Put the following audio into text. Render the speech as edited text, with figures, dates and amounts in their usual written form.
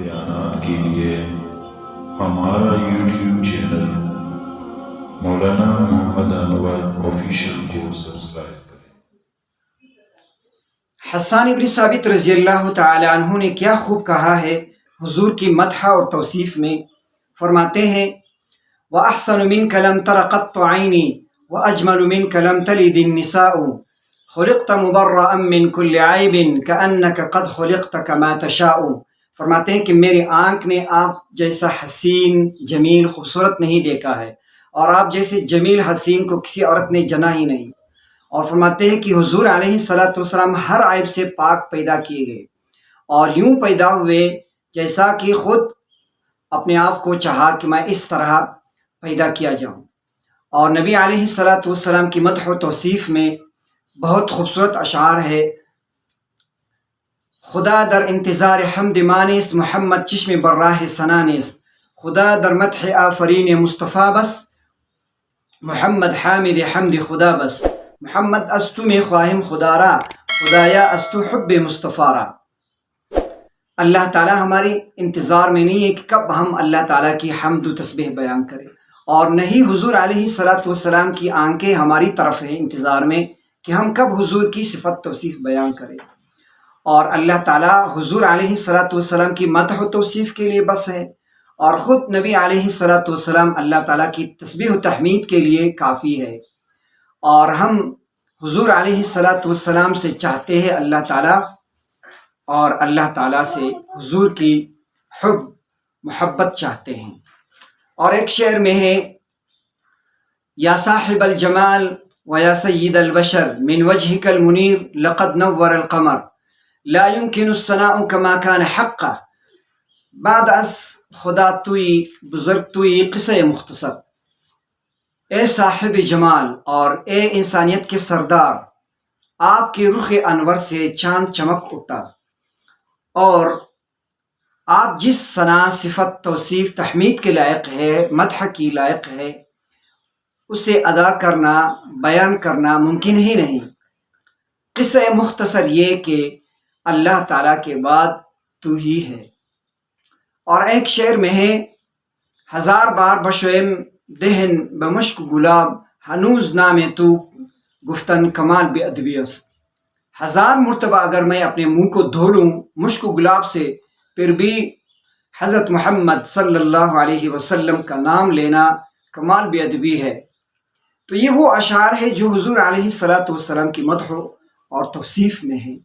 بیانات کے لیے ہمارا یوٹیوب چینل مولانا محمد انور آفیشیل کو سبسکرائب کریں۔ حسان ابن ثابت رضی اللہ تعالی عنہ نے کیا خوب کہا ہے حضور کی مدح اور توصیف میں، فرماتے ہیں وَأَحْسَنُ مِنْكَ لَمْ تَرَ قَطُّ عَيْنِي وَأَجْمَلُ مِنْكَ لَمْ تَلِدِ النِّسَاءُ خُلِقْتَ مُبَرَّأً مِّن كُلِّ عَيْبٍ كَأَنَّكَ قَدْ خُلِقْتَ كَمَا تَشَاءُ۔ فرماتے ہیں کہ میری آنکھ نے آپ جیسا حسین جمیل خوبصورت نہیں دیکھا ہے، اور آپ جیسے جمیل حسین کو کسی عورت نے جنا ہی نہیں۔ اور فرماتے ہیں کہ حضور علیہ الصلوۃ والسلام ہر عیب سے پاک پیدا کیے گئے، اور یوں پیدا ہوئے جیسا کہ خود اپنے آپ کو چاہا کہ میں اس طرح پیدا کیا جاؤں۔ اور نبی علیہ الصلوۃ والسلام کی مدح و توصیف میں بہت خوبصورت اشعار ہے۔ خدا در انتظار حمد مانست، محمد چشم بر راہ ثنا نیست۔ خدا در مدح آفرین مصطفیٰ بس، محمد حامد حمد خدا بس۔ محمد از تو میں خواہم خدا را، خدایا از تو حب مصطفیٰ را۔ اللہ تعالیٰ ہماری انتظار میں نہیں ہے کہ کب ہم اللہ تعالیٰ کی حمد و تسبیح بیان کریں، اور نہیں حضور علیہ الصلوۃ والسلام کی آنکھیں ہماری طرف ہیں انتظار میں کہ ہم کب حضور کی صفت توصیف بیان کریں۔ اور اللہ تعالیٰ حضور علیہ الصلوۃ والسلام کی مدح و توصیف کے لیے بس ہے، اور خود نبی علیہ الصلوۃ والسلام اللہ تعالیٰ کی تسبیح و تحمید کے لیے کافی ہے۔ اور ہم حضور علیہ الصلوۃ والسلام سے چاہتے ہیں اللہ تعالیٰ، اور اللہ تعالیٰ سے حضور کی حب محبت چاہتے ہیں۔ اور ایک شعر میں ہے یا صاحب الجمال و یا سید البشر من وجهك المنیر لقد نور القمر لا يمكن الثناء كما كان حقا۔ بعد از خدا توی بزرگ توی قصہ مختصر، اے صاحب جمال اور اے انسانیت کے سردار، آپ کے رخ انور سے چاند چمک اٹھا، اور آپ جس ثنا صفت توصیف تحمید کے لائق ہے، مدح کی لائق ہے، اسے ادا کرنا بیان کرنا ممکن ہی نہیں۔ قصہ مختصر یہ کہ اللہ تعالیٰ کے بعد تو ہی ہے۔ اور ایک شعر میں ہے ہزار بار بشویم دہن بمشک گلاب ہنوز نام تو گفتن کمال بے ادبی است۔ ہزار مرتبہ اگر میں اپنے منہ کو دھو لوں مشک و گلاب سے، پھر بھی حضرت محمد صلی اللہ علیہ وسلم کا نام لینا کمال بے ادبی ہے۔ تو یہ وہ اشعار ہے جو حضور علیہ الصلوۃ والسلام کی مدح اور توصیف میں ہیں۔